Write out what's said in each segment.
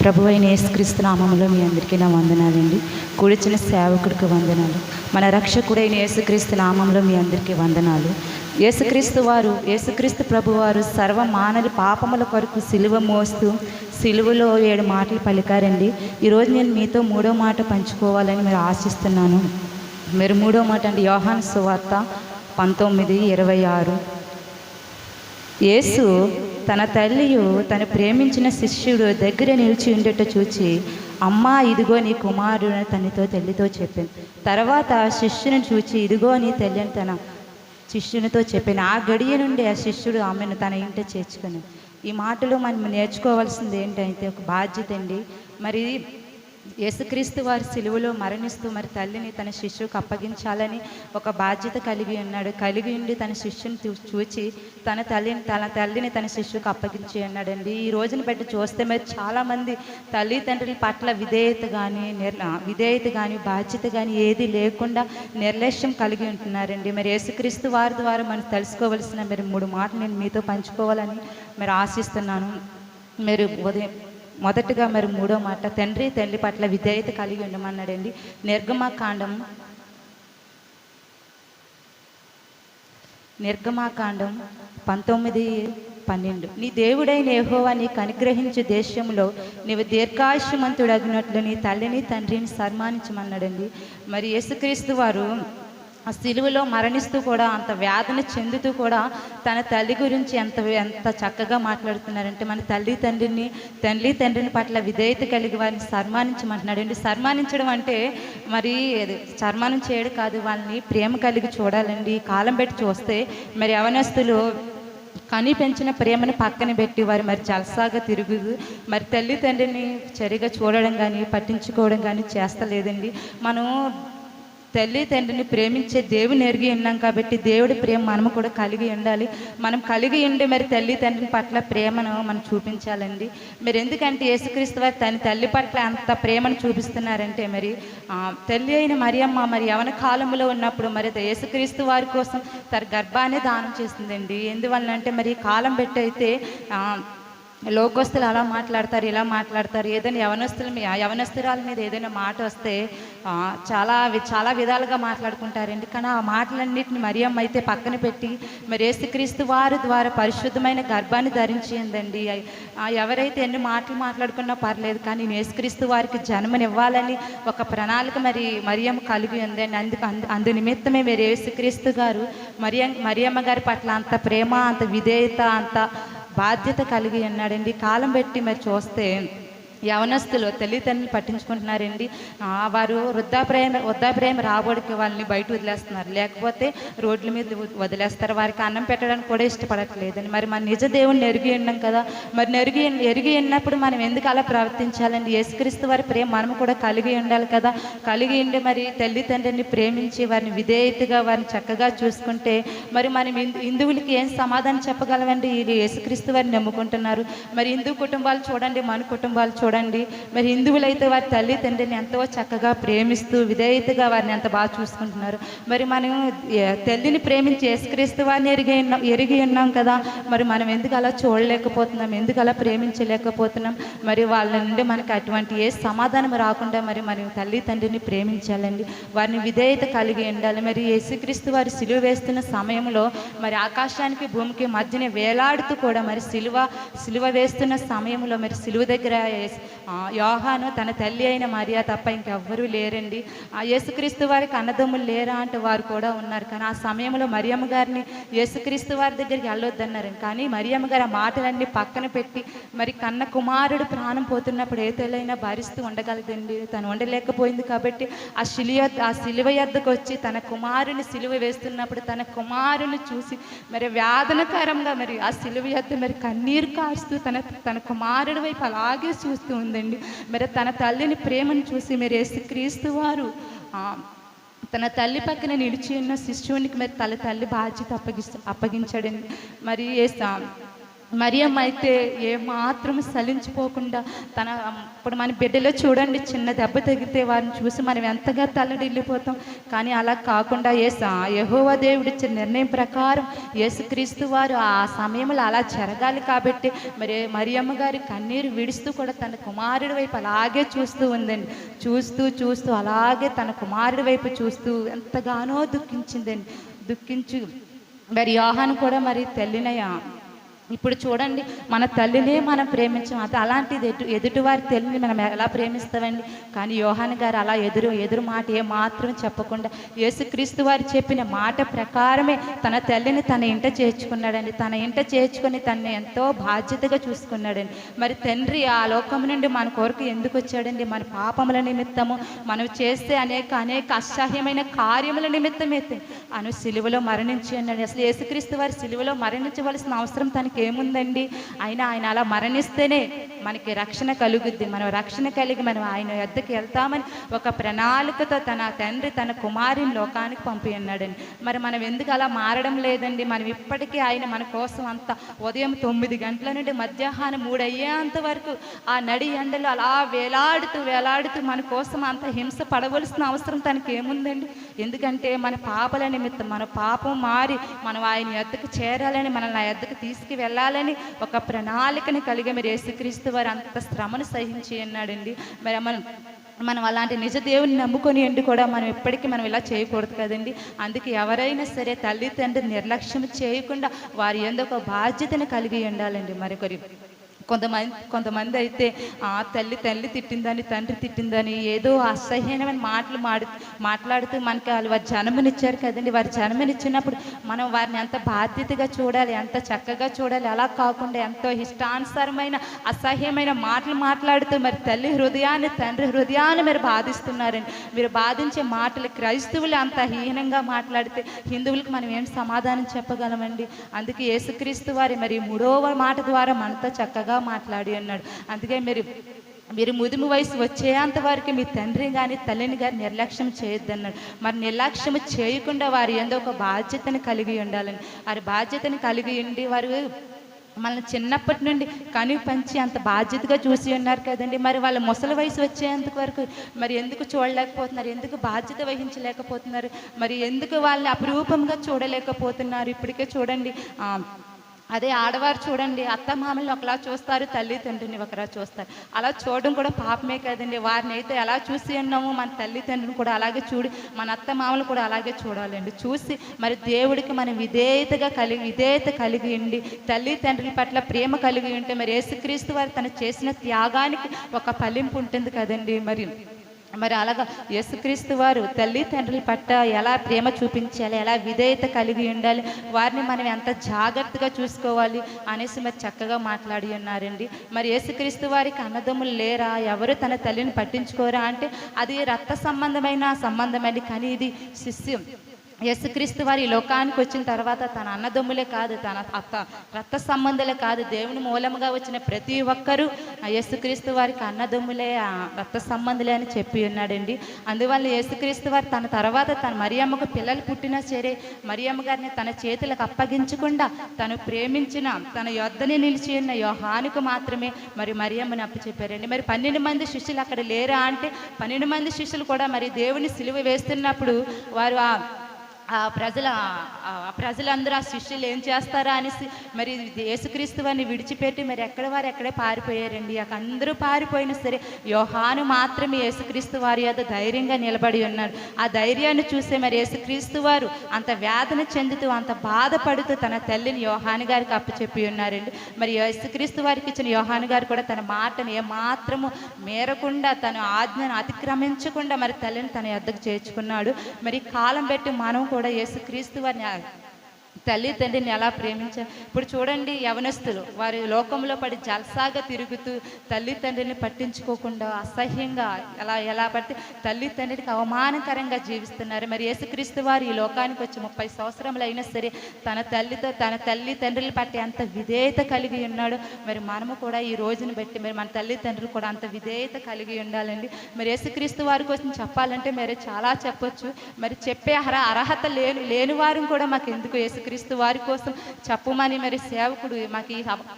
ప్రభువైన యేసుక్రీస్తు నామములో మీ అందరికీ నా వందనాలండి. కూడిచిన సేవకుడికి వందనాలు. మన రక్షకుడైన యేసుక్రీస్తు నామంలో మీ అందరికీ వందనాలు. యేసుక్రీస్తు ప్రభువారు సర్వ మానవుల పాపముల కొరకు సిలువ మోస్తూ సిలువలో 7 మాటలు పలికారండి. ఈరోజు నేను మీతో 3వ మాట పంచుకోవాలని మీరు ఆశిస్తున్నాను. మీరు 3వ మాట అండి, యోహాను సువార్త 19:26. యేసు తన తల్లియు తను ప్రేమించిన శిష్యుడు దగ్గర నిలిచి ఉండేట చూచి, అమ్మా ఇదిగో నీ కుమారుడు తనతో తల్లితో చెప్పింది. తర్వాత శిష్యుని చూచి, ఇదిగో నీ తల్లి అని తన శిష్యునితో చెప్పాను. ఆ గడియ నుండి ఆ శిష్యుడు ఆమెను తన ఇంట చేర్చుకుని. ఈ మాటలు మనం నేర్చుకోవాల్సింది ఏంటంటే ఒక బాధ్యత అండి. మరి యేసుక్రీస్తు వారి సిలువలో మరణిస్తూ మరి తల్లిని తన శిష్యుకు అప్పగించాలని ఒక బాధ్యత కలిగి ఉన్నాడు. కలిగి ఉండి తన శిష్యుని చూచి తన తల్లిని తన శిష్యుకు అప్పగించి ఉన్నాడండి. ఈ రోజుని బట్టి చూస్తే మరి చాలామంది తల్లిదండ్రుల పట్ల విధేయత కానీ బాధ్యత కానీ ఏది లేకుండా నిర్లక్ష్యం కలిగి ఉంటున్నారండి. మరి యేసుక్రీస్తు వారి ద్వారా మనం తెలుసుకోవలసిన మరి 3 మాటలు నేను మీతో పంచుకోవాలని మరి ఆశిస్తున్నాను. మీరు మొదటగా మరి 3వ మాట, తండ్రి తల్లి పట్ల విధేయత కలిగి ఉండమన్నాడండి. నిర్గమాకాండం 19:12. నీ దేవుడైన యెహోవా నీకు అనుగ్రహించే దేశంలో నీవు దీర్ఘాయుష్మంతుడగినట్లు నీ తల్లిని తండ్రిని సన్మానించమన్నాడండి. మరి యేసుక్రీస్తు వారు ఆ సిలువలో మరణిస్తూ కూడా అంత వేదన చెందుతూ కూడా తన తల్లి గురించి ఎంత చక్కగా మాట్లాడుతున్నారంటే, మన తల్లి తండ్రిని పట్ల విధేయత కలిగి వారిని సన్మానించమంటున్నాడండి. సన్మానించడం అంటే మరి సన్మానం చేయడం కాదు, వాళ్ళని ప్రేమ కలిగి చూడాలండి. కాలం పెట్టి చూస్తే మరి యవనస్తులు కని పెంచిన ప్రేమను పక్కన పెట్టి వారు మరి జలసాగా తిరుగుదు మరి తండ్రిని సరిగా చూడడం కానీ పట్టించుకోవడం కానీ చేస్తలేదండి. మనం తండ్రిని ప్రేమించే దేవుని ఎరిగి ఉన్నాం కాబట్టి దేవుడి ప్రేమ మనము కూడా కలిగి ఉండాలి. మనం కలిగి ఉండి మరి తండ్రిని పట్ల ప్రేమను మనం చూపించాలండి. మరి ఎందుకంటే యేసుక్రీస్తు వారు తన తల్లి పట్ల అంత ప్రేమను చూపిస్తున్నారంటే, మరి తల్లి అయిన మరియమ్మ మరి యవన కాలంలో ఉన్నప్పుడు మరి యేసుక్రీస్తు వారి కోసం తన గర్భాన్ని దానం చేసిందండి. ఎందువల్ల అంటే మరి కాలం పెట్టయితే లోకస్తులు అలా మాట్లాడతారు, ఇలా మాట్లాడతారు. ఏదైనా యవనస్తురాల మీద ఏదైనా మాట వస్తే చాలా విధాలుగా మాట్లాడుకుంటారండి. కానీ ఆ మాటలన్నింటిని మరియమ్మ అయితే పక్కన పెట్టి మరి యేసుక్రీస్తు వారి ద్వారా పరిశుద్ధమైన గర్భాన్ని ధరించిందండి. ఎవరైతే ఎన్ని మాటలు మాట్లాడుకున్నా పర్లేదు, కానీ యేసుక్రీస్తు వారికి జన్మనివ్వాలని ఒక ప్రణాళిక మరి మరియమ్మ కలిగి ఉందండి. అందు నిమిత్తమే మరి యేసుక్రీస్తు గారు మరియమ్మ గారి పట్ల అంత ప్రేమ, అంత విధేయత, అంత బాధ్యత కలిగి ఉన్నాడండి. కాలం పెట్టి మరి చూస్తే యవనస్తులు తల్లిదండ్రులు పట్టించుకుంటున్నారండి. వారు వృద్ధాప్రాయం రాబోడికి వాళ్ళని బయట వదిలేస్తున్నారు, లేకపోతే రోడ్ల మీద వదిలేస్తారు. వారికి అన్నం పెట్టడానికి కూడా ఇష్టపడట్లేదండి. మరి మన నిజ దేవుణ్ణి ఎరిగి ఉన్నాం కదా, మరి ఎరిగి ఉన్నప్పుడు మనం ఎందుకు అలా ప్రవర్తించాలండి? యేసుక్రీస్తు వారి ప్రేమ మనం కూడా కలిగి ఉండాలి కదా. కలిగి ఉండి మరి తండ్రిని ప్రేమించి వారిని విధేయతగా వారిని చక్కగా చూసుకుంటే మరి మనం హిందువులకి ఏం సమాధానం చెప్పగలమండి? వీళ్ళు యేసుక్రీస్తు వారిని నమ్ముకుంటున్నారు. మరి హిందూ కుటుంబాలు చూడండి, మన కుటుంబాలు చూడండి. మరి హిందువులైతే వారి తండ్రిని ఎంతో చక్కగా ప్రేమిస్తూ విధేయతగా వారిని ఎంత బాగా చూసుకుంటున్నారు. మరి మనం తల్లిని ప్రేమించి యేసుక్రీస్తు వారిని ఎరిగి ఉన్నాం కదా, మరి మనం ఎందుకు అలా చూడలేకపోతున్నాం, ఎందుకు అలా ప్రేమించలేకపోతున్నాం? మరి వాళ్ళ నుండి మనకి అటువంటి ఏ సమాధానం రాకుండా మరి తండ్రిని ప్రేమించాలండి, వారిని విధేయత కలిగి ఉండాలి. మరి యేసుక్రీస్తు వారి సిలువ వేస్తున్న సమయంలో మరి ఆకాశానికి భూమికి మధ్యనే వేలాడుతూ కూడా మరి సిలువ వేస్తున్న సమయంలో మరి సిలువ దగ్గర యోహాను తన తల్లి అయిన మరియా తప్ప ఇంకెవ్వరూ లేరండి. యేసుక్రీస్తు వారికి అన్నదమ్ములు లేరా అంటే వారు కూడా ఉన్నారు. కానీ ఆ సమయంలో మరియమ్మ గారిని యేసుక్రీస్తు వారి దగ్గరికి వెళ్ళొద్దన్నారు. కానీ మరియమ్మ గారు ఆ మాటలన్నీ పక్కన పెట్టి మరి కన్న కుమారుడు ప్రాణం పోతున్నప్పుడు ఏ తల్లైనా భరిస్తూ ఉండగలదండి. తను ఉండలేకపోయింది కాబట్టి ఆ సిలువ యొద్దకు వచ్చి తన కుమారుని సిలువ వేస్తున్నప్పుడు తన కుమారుని చూసి మరి వేదనకరంగా మరి ఆ సిలువ యొద్ద మరి కన్నీరు కారుస్తూ తన కుమారుడి వైపు అలాగే చూస్తూ ఉందండి. మరి తన తల్లిని ప్రేమను చూసి మరి యేసుక్రీస్తు వారు తన తల్లి పక్కన నిలిచి ఉన్న శిష్యునికి మరి తల్లి బాధ్యత అప్పగించాడండి. మరి మరియమ్మ అయితే ఏమాత్రం సలించిపోకుండా ఇప్పుడు మన బిడ్డలో చూడండి, చిన్న దెబ్బ తగిలితే వారిని చూసి మనం ఎంతగా తల్లడిల్లిపోతాం. కానీ అలా కాకుండా యెహోవా దేవుడిచ్చిన నిర్ణయం ప్రకారం యేసుక్రీస్తు వారు ఆ సమయంలో అలా జరగాలి కాబట్టి మరి మరియమ్మ గారి కన్నీరు విడుస్తూ కూడా తన కుమారుడి వైపు అలాగే చూస్తూ ఉందండి. చూస్తూ చూస్తూ అలాగే తన కుమారుడి వైపు చూస్తూ ఎంతగానో దుఃఖించిందండి. దుఃఖించు మరి యోహాను కూడా మరి తల్లినయ ఇప్పుడు చూడండి, మన తల్లినే మనం ప్రేమించాం, అది అలాంటిది ఎదుటివారి తల్లిని మనం ఎలా ప్రేమిస్తామండి. కానీ యోహాను గారు అలా ఎదురు మాట మాత్రం చెప్పకుండా యేసుక్రీస్తు వారు చెప్పిన మాట ప్రకారమే తన తల్లిని తన ఇంట చేర్చుకున్నాడండి. తన ఇంట చేర్చుకొని తనని ఎంతో బాధ్యతగా చూసుకున్నాడండి. మరి తండ్రి ఆ లోకం నుండి మన కొరకు ఎందుకు వచ్చాడండి? మన పాపముల నిమిత్తము, మనం చేస్తే అనేక అసహ్యమైన కార్యముల నిమిత్తమైతే సిలువలో మరణించి అన్నాడు. అసలు యేసుక్రీస్తు వారి సిలువలో మరణించవలసిన అవసరం తనకి ఏముందండి? ఆయన అలా మరణిస్తేనే మనకి రక్షణ కలుగుద్ది. మనం రక్షణ కలిగి మనం ఆయన యొద్దకు వెళ్తామని ఒక ప్రణాళికతో తన తండ్రి తన కుమారుని లోకానికి పంపి ఉన్నాడండి. మరి మనం ఎందుకు అలా మారడం లేదండి? మనం ఇప్పటికీ ఆయన మన కోసం అంత ఉదయం 9 గంటల నుండి మధ్యాహ్నం 3 అయ్యేంత వరకు ఆ నడి ఎండలు అలా వేలాడుతూ మన కోసం అంత హింస పడవలసిన అవసరం తనకి ఏముందండి? ఎందుకంటే మన పాపల నిమిత్తం, మన పాపం మారి మనం ఆయన యొద్దకు చేరాలని, మనల్ని ఆ యొద్దకు తీసుకువెళ్ళాలని ఒక ప్రణాళికని కలిగి మీరు యేసుక్రీస్తు వారు అంత శ్రమను సహించి ఉన్నాడండి. మరి మనం అలాంటి నిజ దేవుని నమ్ముకొని కూడా మనం ఎప్పటికీ మనం ఇలా చేయకూడదు కదండి. అందుకే ఎవరైనా సరే తల్లి తండ్రి నిర్లక్ష్యం చేయకుండా వారి యందు ఒక బాధ్యతను కలిగి ఉండాలండి. మరొకరి కొంతమంది అయితే తల్లి తిట్టిందని, తండ్రి తిట్టిందని ఏదో అసహ్యమైన మాట్లాడుతూ మనకి వారి జన్మనిచ్చారు కదండి. వారి జన్మనిచ్చినప్పుడు మనం వారిని ఎంత బాధ్యతగా చూడాలి, ఎంత చక్కగా చూడాలి. అలా కాకుండా ఎంతో ఇష్టానుసారమైన అసహ్యమైన మాట్లాడుతూ మరి తల్లి హృదయాన్ని, తండ్రి హృదయాన్ని మీరు బాధిస్తున్నారండి. మీరు బాధించే మాటలు క్రైస్తవులు అంత హీనంగా మాట్లాడితే హిందువులకు మనం ఏం సమాధానం చెప్పగలమండి? అందుకే యేసుక్రీస్తు వారి మరి 3వ మాట ద్వారా మనతో చక్కగా మాట్లాడి అన్నాడు. అందుకే మీరు ముదుము వయసు వచ్చేంత వరకు మీ తండ్రి కానీ తల్లిని కానీ నిర్లక్ష్యం చేయొద్దన్నాడు. మరి నిర్లక్ష్యం చేయకుండా వారి యందు ఒక బాధ్యతను కలిగి ఉండాలని, వారి బాధ్యతను కలిగి ఉండి వారు మనల్ని చిన్నప్పటి నుండి కనిపించి అంత బాధ్యతగా చూసి ఉన్నారు కదండి. మరి వాళ్ళ ముసలి వయసు వచ్చేంత వరకు మరి ఎందుకు చూడలేకపోతున్నారు? ఎందుకు బాధ్యత వహించలేకపోతున్నారు? మరి ఎందుకు వాళ్ళని అపురూపంగా చూడలేకపోతున్నారు? ఇప్పటికే చూడండి, అదే ఆడవారు చూడండి, అత్త మామల్ని ఒకలా చూస్తారు, తల్లి తండ్రిని ఒకలా చూస్తారు. అలా చూడడం కూడా పాపమే కదండి. వారిని అయితే ఎలా చూసి ఉన్నామో మన తల్లి తండ్రిని కూడా అలాగే చూడి, మన అత్త మామలు కూడా అలాగే చూడాలండి. చూసి మరి దేవుడికి మనం విధేయత కలిగి ఉండి తల్లి తండ్రుల పట్ల ప్రేమ కలిగి ఉంటే మరి యేసుక్రీస్తు వారు తను చేసిన త్యాగానికి ఒక ఫలింపు ఉంటుంది కదండి. మరి అలాగా యేసుక్రీస్తు వారు తల్లి తండ్రుల పట్ల ఎలా ప్రేమ చూపించాలి, ఎలా విధేయత కలిగి ఉండాలి, వారిని మనం ఎంత జాగ్రత్తగా చూసుకోవాలి అనేసి మరి చక్కగా మాట్లాడి ఉన్నారండి. మరి యేసుక్రీస్తు వారికి అన్నదమ్ములు లేరా? ఎవరు తన తల్లిని పట్టించుకోరా అంటే అది రక్త సంబంధమైన కానీ ఇది శిష్యం. యేసుక్రీస్తు వారి లోకానికి వచ్చిన తర్వాత తన అన్నదమ్ములే కాదు, తన రక్త సంబంధులే కాదు, దేవుని మూలముగా వచ్చిన ప్రతి ఒక్కరూ యేసుక్రీస్తు వారికి అన్నదమ్ములే, రక్త సంబంధులే అని చెప్పి ఉన్నాడండి. అందువల్ల యేసుక్రీస్తు వారు తన తర్వాత తన మరియమ్మకు పిల్లలు పుట్టినా సరే మరియమ్మ గారిని తన చేతులకు అప్పగించకుండా తను ప్రేమించిన తన యొద్దనే నిలిచి ఉన్న యోహానుకు మాత్రమే మరి మరియమ్మని అప్పచెప్పారండి. మరి 12 మంది శిష్యులు అక్కడ లేరా అంటే 12 మంది శిష్యులు కూడా మరి దేవుని సిలువ వేస్తున్నప్పుడు వారు ప్రజలందరూ ఆ శిష్యులు ఏం చేస్తారా అనేసి మరి యేసుక్రీస్తు వారిని విడిచిపెట్టి మరి ఎక్కడే పారిపోయారండి. అందరూ పారిపోయినా సరే యోహాను మాత్రమే యేసుక్రీస్తు వారి యొద్ద ధైర్యంగా నిలబడి ఉన్నాడు. ఆ ధైర్యాన్ని చూసే మరి యేసుక్రీస్తు వారు అంత వేదన చెందుతూ అంత బాధపడుతూ తన తల్లిని యోహాను గారికి అప్పచెప్పి ఉన్నారండి. మరి యేసుక్రీస్తు వారికి ఇచ్చిన యోహాను గారు కూడా తన మాటను ఏమాత్రము మేరకుండా తన ఆజ్ఞను అతిక్రమించకుండా మరి తల్లిని తన యొద్దకు చేర్చుకున్నాడు. మరి కాలం పెట్టి మనం కూడా యేసుక్రీస్తు వారిని తల్లి తండ్రిని ఎలా ప్రేమించారు. ఇప్పుడు చూడండి, యవనస్తులు వారి లోకంలో పడి జల్సాగా తిరుగుతూ తల్లి తండ్రిని పట్టించుకోకుండా అసహ్యంగా ఎలా పడితే తల్లి తండ్రికి అవమానకరంగా జీవిస్తున్నారు. మరి యేసుక్రీస్తు వారు ఈ లోకానికి వచ్చి 30 సంవత్సరములు అయినా సరే తన తల్లి తండ్రులు పట్టి అంత విధేయత కలిగి ఉన్నాడు. మరి మనము కూడా ఈ రోజుని బట్టి మరి మన తల్లి తండ్రులు కూడా అంత విధేయత కలిగి ఉండాలండి. మరి యేసుక్రీస్తు వారి కోసం చెప్పాలంటే మరి చాలా చెప్పొచ్చు. మరి చెప్పే అర్హత లేని వారిని కూడా మాకు ఎందుకు యేసుక్రీస్తు యేసుక్రీస్తు వారి కోసం చెప్పమని మరి సేవకుడు మాకు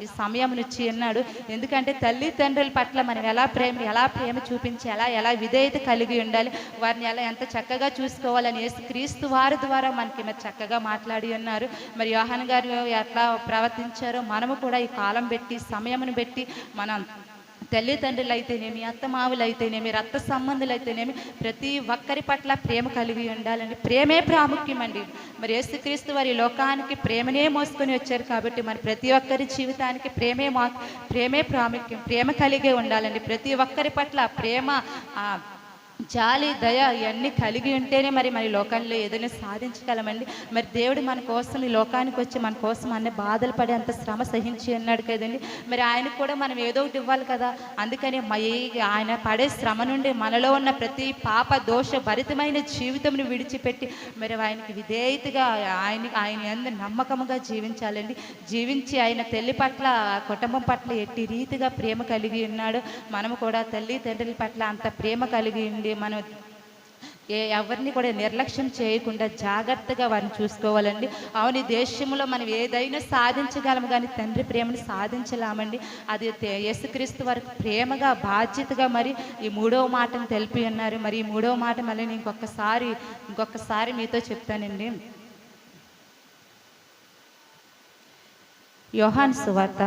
ఈ సమయం ఇచ్చి అన్నాడు. ఎందుకంటే తల్లిదండ్రుల పట్ల మనం ఎలా ప్రేమ చూపించి ఎలా విధేయత కలిగి ఉండాలి, వారిని ఎంత చక్కగా చూసుకోవాలని యేసుక్రీస్తు వారి ద్వారా మనకి మరి చక్కగా మాట్లాడి ఉన్నారు. మరి యోహాన్ గారు ఎట్లా ప్రవర్తించారో మనము కూడా ఈ కాలం పెట్టి సమయమును పెట్టి మనం తల్లిదండ్రులు అయితేనేమి, అత్తమావులు అయితేనేమి, రక్త సంబంధులు అయితేనేమి ప్రతి ఒక్కరి పట్ల ప్రేమ కలిగి ఉండాలండి. ప్రేమే ప్రాముఖ్యమండి. మరి యేసుక్రీస్తు వారి లోకానికి ప్రేమనే మోసుకొని వచ్చారు కాబట్టి మరి ప్రతి ఒక్కరి జీవితానికి ప్రేమే ప్రాముఖ్యం. ప్రేమ కలిగే ఉండాలండి. ప్రతి ఒక్కరి పట్ల ప్రేమ, జాలి, దయ ఇవన్నీ కలిగి ఉంటేనే మరి లోకాల్లో ఏదైనా సాధించగలమండి. మరి దేవుడు మన కోసం ఈ లోకానికి వచ్చి మన కోసం అన్ని బాధలు పడి అంత శ్రమ సహించి అన్నాడు కదండి. మరి ఆయనకు కూడా మనం ఏదో ఒకటి ఇవ్వాలి కదా. అందుకని ఆయన పడే శ్రమ నుండి మనలో ఉన్న ప్రతి పాప దోష భరితమైన జీవితంను విడిచిపెట్టి మరి ఆయనకి విధేయతగా ఆయన యందు నమ్మకముగా జీవించాలండి. జీవించి ఆయన తల్లి పట్ల, కుటుంబం పట్ల ఎట్టి రీతిగా ప్రేమ కలిగి ఉన్నాడు. మనము కూడా తల్లి తండ్రుల పట్ల అంత ప్రేమ కలిగి ఉండి మనం ఎవరిని కూడా నిర్లక్ష్యం చేయకుండా జాగ్రత్తగా వారిని చూసుకోవాలండి. అవును, ఈ దేశంలో మనం ఏదైనా సాధించగలము కానీ తండ్రి ప్రేమను సాధించలేమండి. అది యేసుక్రీస్తు వారికి ప్రేమగా, బాధ్యతగా మరి ఈ 3వ మాటను తెలిపి ఉన్నారు. మరి ఈ 3వ మాట మళ్ళీ ఇంకొకసారి మీతో చెప్తానండి. యోహాను సువార్త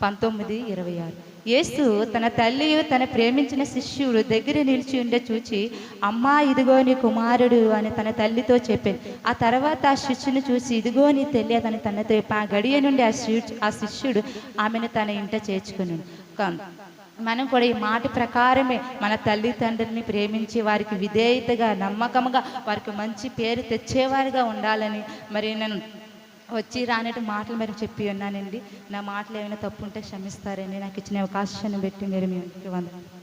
19:26. యేసు తన తల్లియు తన ప్రేమించిన శిష్యుడు దగ్గర నిలిచి ఉండే చూచి, అమ్మా ఇదిగో నీ కుమారుడు అని తన తల్లితో చెప్పాను. ఆ తర్వాత ఆ శిష్యుని చూసి, ఇదిగో నీ తల్లి అని తనతో ఆ గడియ నుండి ఆ శిష్యుడు ఆమెను తన ఇంట చేర్చుకుని. మనం కూడా ఈ మాట ప్రకారమే మన తల్లిదండ్రుల్ని ప్రేమించి వారికి విధేయతగా, నమ్మకంగా, వారికి మంచి పేరు తెచ్చేవారిగా ఉండాలని మరి నేను వచ్చి రానట్టు మాటలు మరి చెప్పి ఉన్నానండి. నా మాటలు ఏమైనా తప్పు ఉంటే క్షమిస్తారండి. నాకు ఇచ్చిన అవకాశాన్ని బట్టి మీరు మీ వందనాలు.